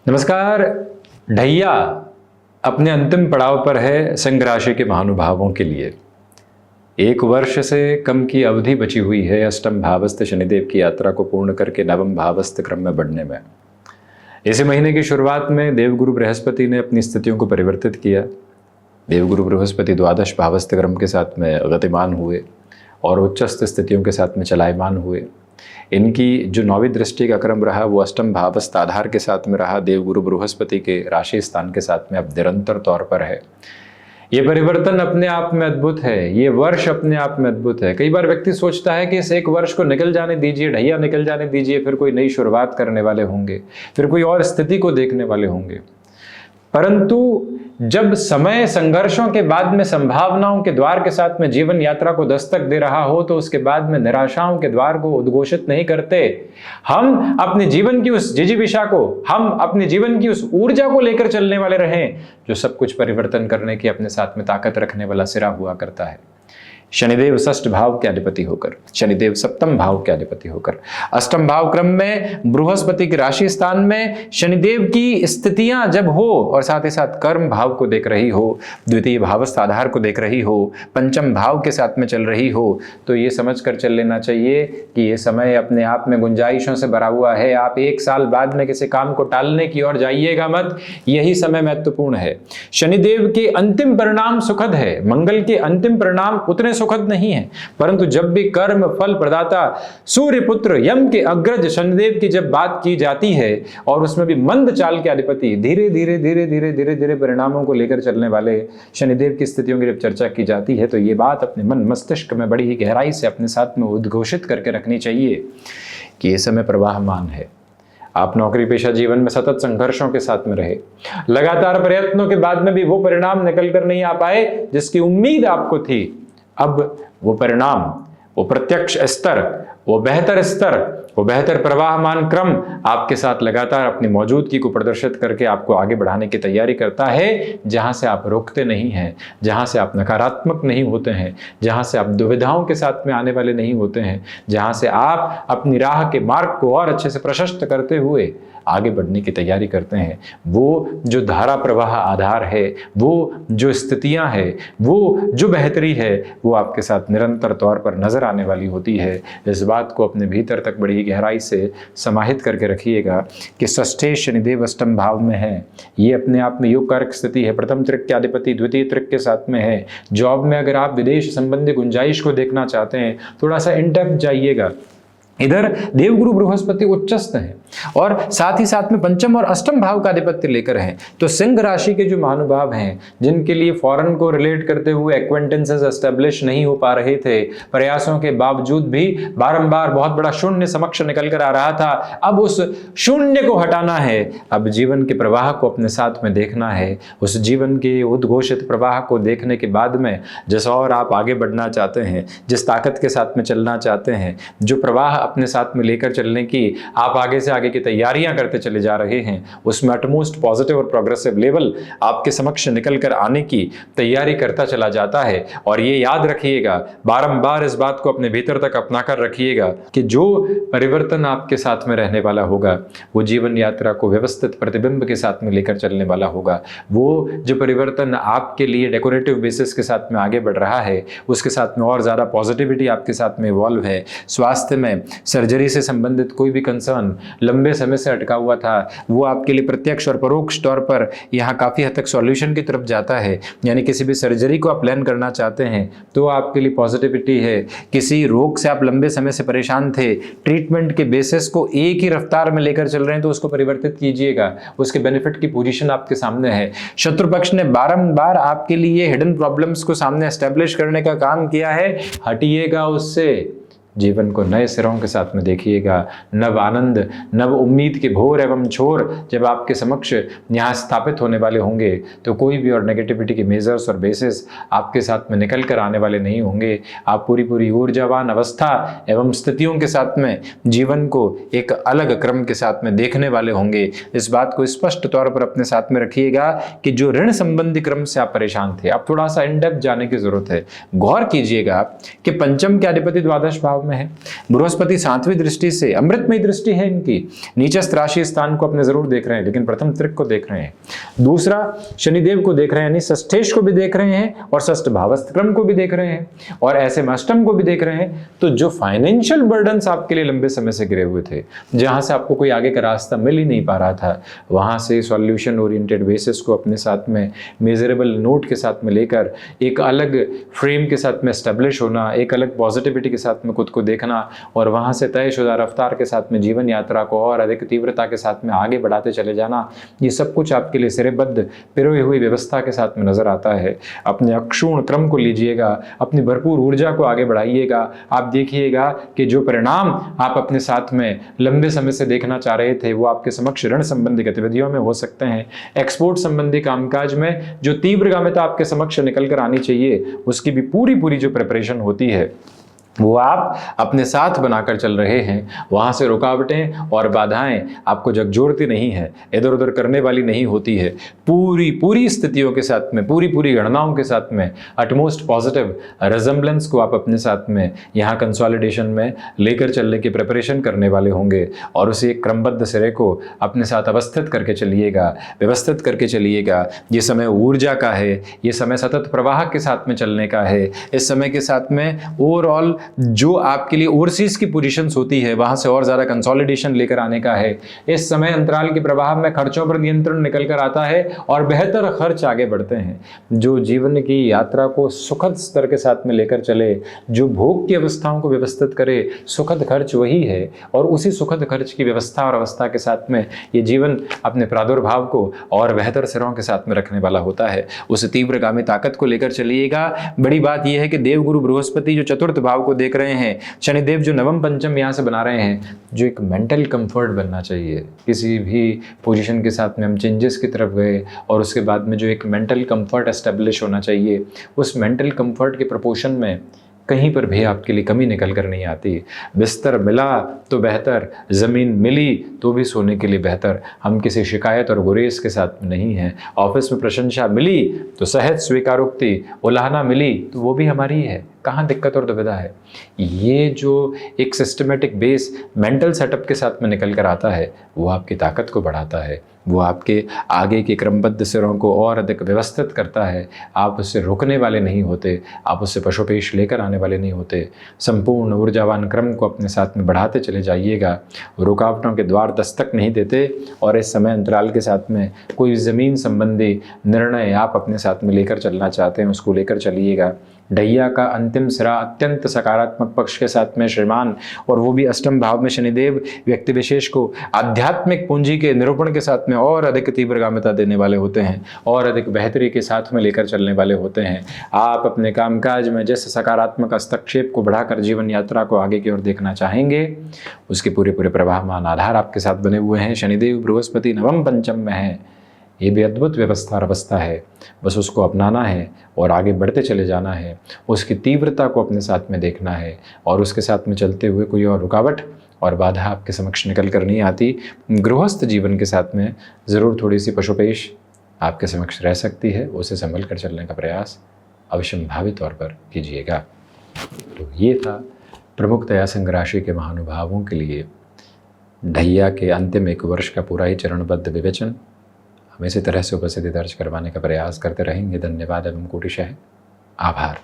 नमस्कार। ढैया अपने अंतिम पड़ाव पर है सिंह राशि के महानुभावों के लिए। 1 वर्ष से कम की अवधि बची हुई है अष्टम भावस्थ शनिदेव की यात्रा को पूर्ण करके नवम भावस्थ क्रम में बढ़ने में। इसी महीने की शुरुआत में देवगुरु बृहस्पति ने अपनी स्थितियों को परिवर्तित किया। देवगुरु बृहस्पति द्वादश भावस्थ क्रम के साथ में गतिमान हुए और उच्चस्थ स्थितियों के साथ में चलायमान हुए। इनकी जो 9वीं दृष्टि का क्रम रहा वो अष्टम भावस्थ आधार के साथ में रहा। देवगुरु बृहस्पति के राशि स्थान के साथ में अब निरंतर तौर पर है। ये परिवर्तन अपने आप में अद्भुत है, ये वर्ष अपने आप में अद्भुत है। कई बार व्यक्ति सोचता है कि इस 1 वर्ष को निकल जाने दीजिए, ढैया निकल जाने दीजिए, फिर कोई नई शुरुआत करने वाले होंगे, फिर कोई और स्थिति को देखने वाले होंगे। परंतु जब समय संघर्षों के बाद में संभावनाओं के द्वार के साथ में जीवन यात्रा को दस्तक दे रहा हो तो उसके बाद में निराशाओं के द्वार को उद्घोषित नहीं करते। हम अपने जीवन की उस जिजीविषा को, हम अपने जीवन की उस ऊर्जा को लेकर चलने वाले रहें जो सब कुछ परिवर्तन करने की अपने साथ में ताकत रखने वाला सिरा हुआ करता है। शनिदेव 6ठ भाव के अधिपति होकर, शनिदेव 7म भाव के अधिपति होकर, अष्टम भाव क्रम में बृहस्पति के राशि स्थान में शनिदेव की स्थितियां जब हो और साथ ही साथ कर्म भाव को देख रही हो, द्वितीय भावस्थ आधार को देख रही हो, पंचम भाव के साथ में चल रही हो, तो ये समझ कर चल लेना चाहिए कि ये समय अपने आप में गुंजाइशों से भरा हुआ है। आप 1 साल बाद में किसी काम को टालने की ओर जाइएगा मत, यही समय महत्वपूर्ण है। शनिदेव के अंतिम परिणाम सुखद है, मंगल के अंतिम परिणाम उतने सुखद नहीं है, परंतु जब भी कर्म फल प्रदाता सूर्य पुत्र यम के अग्रज शनिदेव की जब बात की जाती है और उसमें भी मंद चाल के अधिपति धीरे धीरे परिणामों को लेकर चलने वाले शनिदेव की स्थितियों की जब चर्चा की जाती है तो ये बात अपने मन मस्तिष्क में बड़ी ही गहराई से अपने साथ में उद्घोषित करके रखनी चाहिए कि ये समय प्रवाहमान है। आप नौकरी पेशा जीवन में सतत संघर्षों के साथ में रहे, लगातार प्रयत्नों के बाद में भी वो परिणाम निकल कर नहीं आ पाए जिसकी उम्मीद आपको थी। अब वो परिणाम, वो प्रत्यक्ष स्तर, वो बेहतर स्तर, वो बेहतर प्रवाहमान क्रम आपके साथ लगातार अपनी मौजूदगी को प्रदर्शित करके आपको आगे बढ़ाने की तैयारी करता है। जहां से आप रुकते नहीं हैं, जहां से आप नकारात्मक नहीं होते हैं, जहां से आप दुविधाओं के साथ में आने वाले नहीं होते हैं, जहां से आप अपनी राह के मार्ग को और अच्छे से प्रशस्त करते हुए आगे बढ़ने की तैयारी करते हैं। वो जो धारा प्रवाह आधार है, वो जो स्थितियां हैं, वो जो बेहतरी है, वो आपके साथ निरंतर तौर पर नजर आने वाली होती है। इस बात को अपने भीतर तक बड़ी गहराई से समाहित करके रखिएगा कि षष्ठे शनिदेव अष्टम भाव में है। ये अपने आप में योग कारक स्थिति है। प्रथम त्रिक के अधिपति द्वितीय त्रिक के साथ में है। जॉब में अगर आप विदेश संबंधी गुंजाइश को देखना चाहते हैं, थोड़ा सा इन डेप्थ जाइएगा। इधर देवगुरु बृहस्पति उच्चस्थ हैं और साथ ही साथ में पंचम और अष्टम भाव का आधिपत्य लेकर हैं। तो सिंह राशि के जो महानुभाव हैं, जिनके लिए फॉरेन को रिलेट करते हुए एक्वेंटेंसेस एस्टेब्लिश नहीं हो पा रहे थे, प्रयासों के बावजूद भी बारंबार बहुत बड़ा शून्य समक्ष निकल कर आ रहा था, अब उस शून्य को हटाना है। अब जीवन के प्रवाह को अपने साथ में देखना है। उस जीवन के उद्घोषित प्रवाह को देखने के बाद में जिस और आप आगे बढ़ना चाहते हैं, जिस ताकत के साथ में चलना चाहते हैं, जो प्रवाह अपने साथ में लेकर चलने की आप आगे से आगे की तैयारियां करते चले जा रहे हैं, उसमें अटमोस्ट पॉजिटिव और प्रोग्रेसिव लेवल आपके समक्ष निकल कर आने की तैयारी करता चला जाता है। और ये याद रखिएगा, बारंबार इस बात को अपने भीतर तक अपना कर रखिएगा कि जो परिवर्तन आपके साथ में रहने वाला होगा वो जीवन यात्रा को व्यवस्थित प्रतिबिंब के साथ में लेकर चलने वाला होगा। वो जो परिवर्तन आपके लिए डेकोरेटिव बेसिस के साथ में आगे बढ़ रहा है, उसके साथ में और ज्यादा पॉजिटिविटी आपके साथ में इवॉल्व है। स्वास्थ्य में सर्जरी से संबंधित कोई भी कंसर्न लंबे समय से अटका हुआ था, वो आपके लिए प्रत्यक्ष और परोक्ष तौर पर यहाँ काफी हद तक सॉल्यूशन की तरफ जाता है। यानी किसी भी सर्जरी को आप प्लान करना चाहते हैं तो आपके लिए पॉजिटिविटी है। किसी रोग से आप लंबे समय से परेशान थे, ट्रीटमेंट के बेसिस को एक ही रफ्तार में लेकर चल रहे हैं, तो उसको परिवर्तित कीजिएगा। उसके बेनिफिट की पोजीशन आपके सामने है। शत्रु पक्ष ने बारंबार आपके लिए हिडन प्रॉब्लम्स को सामने एस्टेब्लिश करने का काम किया है, हटिएगा उससे। जीवन को नए सिरों के साथ में देखिएगा। नव आनंद, नव उम्मीद के भोर एवं छोर जब आपके समक्ष यहाँ स्थापित होने वाले होंगे तो कोई भी और नेगेटिविटी के मेजर्स और बेसिस आपके साथ में निकल कर आने वाले नहीं होंगे। आप पूरी ऊर्जावान अवस्था एवं स्थितियों के साथ में जीवन को एक अलग क्रम के साथ में देखने वाले होंगे। इस बात को स्पष्ट तौर पर अपने साथ में रखिएगा कि जो ऋण संबंधी क्रम से आप परेशान थे, आप थोड़ा सा इन डेप्थ जाने की जरूरत है। गौर कीजिएगा कि पंचम के अधिपति द्वादश भाव में है। बृहस्पति 7वीं दृष्टि से, अमृतमयी दृष्टि है इनकी, नीचस्थ राशि स्थान को अपने जरूर देख रहे हैं, लेकिन प्रथम त्रिक को देख रहे हैं, दूसरा शनिदेव को देख रहे हैं, यानी षष्ठेश को भी देख रहे हैं और षष्ठ भावस्थ क्रम को भी देख रहे हैं और ऐसे में अष्टम को भी देख रहे हैं। तो जो फाइनेंशियल बर्डन्स आपके लिए लंबे समय से गिरे हुए थे, जहां से आपको कोई आगे का रास्ता मिल ही नहीं पा रहा था, वहां से सॉल्यूशन ओरिएंटेड बेसिस को अपने साथ में मेजरेबल नोट के साथ में लेकर एक अलग फ्रेम के साथ में एस्टेब्लिश होना, एक अलग पॉजिटिविटी के साथ में खुद को देखना और वहां से तयशुदा रफ्तार के साथ में जीवन यात्रा को और अधिक तीव्रता के साथ में आगे बढ़ाते चले जाना, ये सब कुछ आपके लिए सिरेबद्ध पिरोई हुई व्यवस्था के साथ में नजर आता है। अपने अक्षुण क्रम को लीजिएगा, अपनी भरपूर ऊर्जा को आगे बढ़ाइएगा। आप देखिएगा कि जो परिणाम आप अपने साथ में लंबे समय से देखना चाह रहे थे, वो आपके समक्ष ऋण संबंधी गतिविधियों में हो सकते हैं। एक्सपोर्ट संबंधी कामकाज में जो तीव्रगामिता आपके समक्ष निकल कर आनी चाहिए, उसकी भी पूरी जो प्रिपरेशन होती है वो आप अपने साथ बनाकर चल रहे हैं। वहाँ से रुकावटें और बाधाएं आपको झकझोरती नहीं है, इधर उधर करने वाली नहीं होती है। पूरी स्थितियों के साथ में, पूरी गणनाओं के साथ में अटमोस्ट पॉजिटिव रिजेम्बलेंस को आप अपने साथ में यहाँ कंसोलिडेशन में लेकर चलने की प्रिपरेशन करने वाले होंगे और उसी एक क्रमबद्ध सिरे को अपने साथ अवस्थित करके चलिएगा, व्यवस्थित करके चलिएगा। ये समय ऊर्जा का है, ये समय सतत प्रवाह के साथ में चलने का है। इस समय के साथ में ओवरऑल जो आपके लिए ओवरसीज की पोजीशंस होती है, वहां से और ज्यादा कंसोलिडेशन लेकर आने का है। इस समय अंतराल के प्रभाव में खर्चों पर नियंत्रण निकल कर आता है और बेहतर खर्च आगे बढ़ते हैं। जो जीवन की यात्रा को सुखद स्तर के साथ में लेकर चले, जो भोग की अवस्थाओं को व्यवस्थित करे, सुखद खर्च वही है और उसी सुखद खर्च की व्यवस्था और अवस्था के साथ में ये जीवन अपने प्रादुर्भाव को और बेहतर सिरों के साथ में रखने वाला होता है। उस तीव्रगामी ताकत को लेकर चलिएगा। बड़ी बात यह है कि देवगुरु बृहस्पति जो चतुर्थ भाव को देख रहे हैं, शनिदेव जो नवम पंचम यहाँ से बना रहे हैं, जो एक मेंटल कंफर्ट बनना चाहिए। किसी भी पोजीशन के साथ में हम चेंजेस की तरफ गए और उसके बाद में जो एक मेंटल कंफर्ट एस्टेब्लिश होना चाहिए, उस मेंटल कंफर्ट के प्रोपोर्शन में कहीं पर भी आपके लिए कमी निकल कर नहीं आती। बिस्तर मिला तो बेहतर, ज़मीन मिली तो भी सोने के लिए बेहतर। हम किसी शिकायत और गुरेज के साथ नहीं हैं। ऑफिस में प्रशंसा मिली तो सहज स्वीकारोक्ति, उलाहना मिली तो वो भी हमारी है। कहाँ दिक्कत और दुविधा है? ये जो एक सिस्टमेटिक बेस मेंटल सेटअप के साथ में निकल कर आता है, वो आपकी ताकत को बढ़ाता है, वो आपके आगे के क्रमबद्ध सिरों को और अधिक व्यवस्थित करता है। आप उससे रुकने वाले नहीं होते, आप उससे पशुपेश लेकर आने वाले नहीं होते। संपूर्ण ऊर्जावान क्रम को अपने साथ में बढ़ाते चले जाइएगा। रुकावटों के द्वार दस्तक नहीं देते और इस समय अंतराल के साथ में कोई ज़मीन संबंधी निर्णय आप अपने साथ में लेकर चलना चाहते हैं, उसको लेकर चलिएगा। ढैया का अंतिम सिरा अत्यंत सकारात्मक पक्ष के साथ में श्रीमान, और वो भी अष्टम भाव में शनिदेव व्यक्ति विशेष को आध्यात्मिक पूंजी के निरूपण के साथ में और अधिक तीव्रगामिता देने वाले होते हैं और अधिक बेहतरी के साथ में लेकर चलने वाले होते हैं। आप अपने कामकाज में जिस सकारात्मक हस्तक्षेप को बढ़ाकर जीवन यात्रा को आगे की ओर देखना चाहेंगे, उसके पूरे प्रवाहमान आधार आपके साथ बने हुए हैं। शनिदेव बृहस्पति नवम पंचम में है। ये भी अद्भुत व्यवस्था और अवस्था है, बस उसको अपनाना है और आगे बढ़ते चले जाना है। उसकी तीव्रता को अपने साथ में देखना है और उसके साथ में चलते हुए कोई और रुकावट और बाधा आपके समक्ष निकल कर नहीं आती। गृहस्थ जीवन के साथ में ज़रूर थोड़ी सी पशुपेश आपके समक्ष रह सकती है, उसे संभल कर चलने का प्रयास अवश्यंभावी तौर पर कीजिएगा। तो ये था प्रमुखतया सिंह राशि के महानुभावों के लिए ढैया के अंतिम एक वर्ष का पूरा ही चरणबद्ध विवेचन। हम इसी तरह से उपस्थिति दर्ज करवाने का प्रयास करते रहेंगे। धन्यवाद एवं कोटिशः आभार।